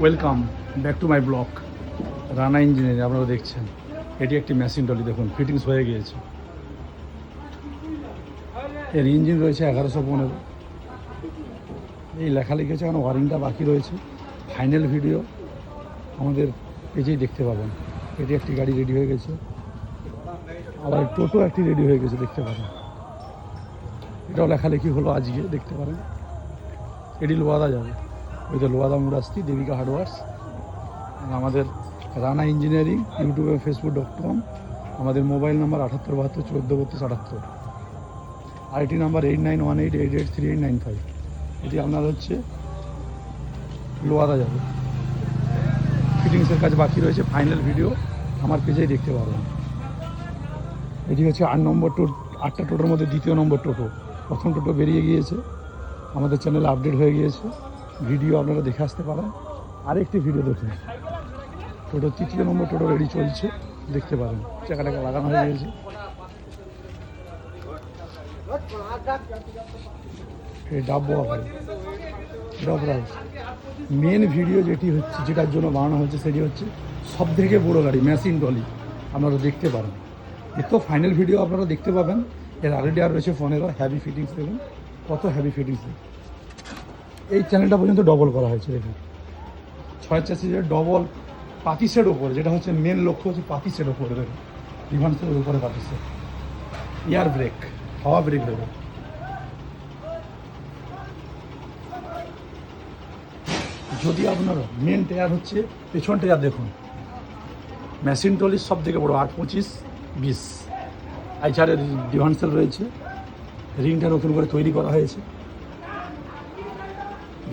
Welcome back to my blog Rana engineering. আপনারা দেখছেন এটি একটি মেশিন টলি, দেখুন ফিটিংস হয়ে গিয়েছে। এর ইঞ্জিন রয়েছে 1115। এই লেখা লিখেছে, এখন ওয়ারিংটা বাকি রয়েছে। ফাইনাল ভিডিও আমাদের পেজেই দেখতে পাবেন। এটি একটি গাড়ি রেডি হয়ে গেছে, আবার টোটো একটি রেডি হয়ে গেছে, দেখতে পাবেন। এটাও লেখালেখি হলো আজকে, দেখতে পারেন। এটি লোয়াদা যাবে, ওই তো লোয়াদা মুরাস্তি দেবিকা হার্ডওয়ার্স। আমাদের রানা ইঞ্জিনিয়ারিং ইউটিউবে facebook.com। আমাদের মোবাইল নাম্বার 7872143278। IT number 8918883895। এটি আপনার হচ্ছে লোয়াদা যাবে। ফিটিংসের কাজ বাকি রয়েছে, ফাইনাল ভিডিও আমার পেজেই দেখতে পারবেন। এটি হচ্ছে 8টা টোটোর মধ্যে 2য় নম্বর টোটো। প্রথম টোটো বেরিয়ে গিয়েছে, আমাদের চ্যানেলে আপডেট হয়ে গিয়েছে। ভিডিও আপনারা দেখে আসতে পারেন। আরেকটি ভিডিও দেখুন, টোটো 3য় নম্বর টোটো রেডি চলছে, দেখতে পারেন। চাকাটাকে লাগানো হয়ে গিয়েছে। এই মেন ভিডিও যেটার জন্য বানানো হচ্ছে সেটি হচ্ছে সব থেকে বড়ো গাড়ি মেশিন টলি, আপনারা দেখতে পারেন। এর তো ফাইনাল ভিডিও আপনারা দেখতে পাবেন। এর অলরেডি আর রয়েছে 15 হ্যাভি ফিটিংস। দেখুন কত হ্যাভি ফিটিংস। এই চ্যানেলটা পর্যন্ত ডবল করা হয়েছে, দেখুন 6 চাষিদের ডবল পাতি সেট ওপরে, যেটা হচ্ছে মেন লক্ষ্য হচ্ছে পাতি সেট ওপরে। দেখুন রিভান্সের উপরে পাতি সেট, এয়ার ব্রেক, হাওয়া ব্রেক দেবে। যদি আপনার মেন টায়ার হচ্ছে পেছন টায়ার, দেখুন মেশিন টলির সব থেকে বড়ো 8, 25, 20 আইচারের ডিভান্সেল রয়েছে। রিংটা নতুন করে তৈরি করা হয়েছে।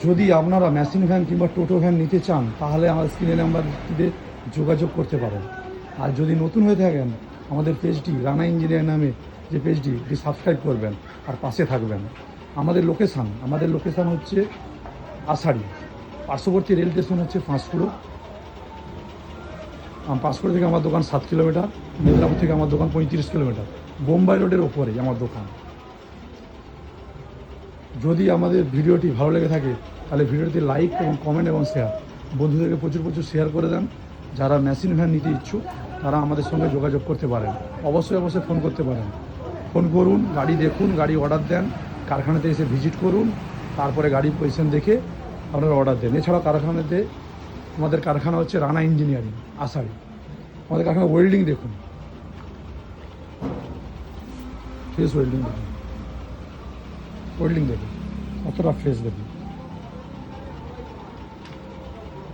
যদি আপনারা মেশিন ভ্যান কিংবা টোটো ভ্যান নিতে চান তাহলে আমার স্ক্রিনে নাম্বারটিতে যোগাযোগ করতে পারেন। আর যদি নতুন হয়ে থাকেন আমাদের পেজটি রানা ইঞ্জিনিয়ার নামে যে পেজটি সাবস্ক্রাইব করবেন আর পাশে থাকবেন। আমাদের লোকেশান হচ্ছে আষাঢ়ি, পার্শ্ববর্তী রেল স্টেশন হচ্ছে পাঁশকুড়ো। পাঁশকুড়ো থেকে আমার দোকান 7 কিলোমিটার, মেদিনীপুর থেকে আমার দোকান 35 কিলোমিটার। বোম্বাই রোডের ওপরেই আমার দোকান। যদি আমাদের ভিডিওটি ভালো লেগে থাকে তাহলে ভিডিওটি লাইক এবং কমেন্ট এবং শেয়ার, বন্ধুদেরকে প্রচুর শেয়ার করে দেন। যারা মেশিন ভ্যান নিতে ইচ্ছুক তারা আমাদের সঙ্গে যোগাযোগ করতে পারেন। অবশ্যই ফোন করতে পারেন। ফোন করুন, গাড়ি দেখুন, গাড়ি অর্ডার দেন, কারখানাতে এসে ভিজিট করুন, তারপরে গাড়ির পজিশন দেখে আপনারা অর্ডার দেন। এছাড়াও আমাদের কারখানা হচ্ছে রানা ইঞ্জিনিয়ারিং আষাঢ়ি। আমাদের কারখানা ওয়েল্ডিং দেখুন, ফ্রেশ ওয়েল্ডিং দেখুন, কতটা ফ্রেশ দেখুন।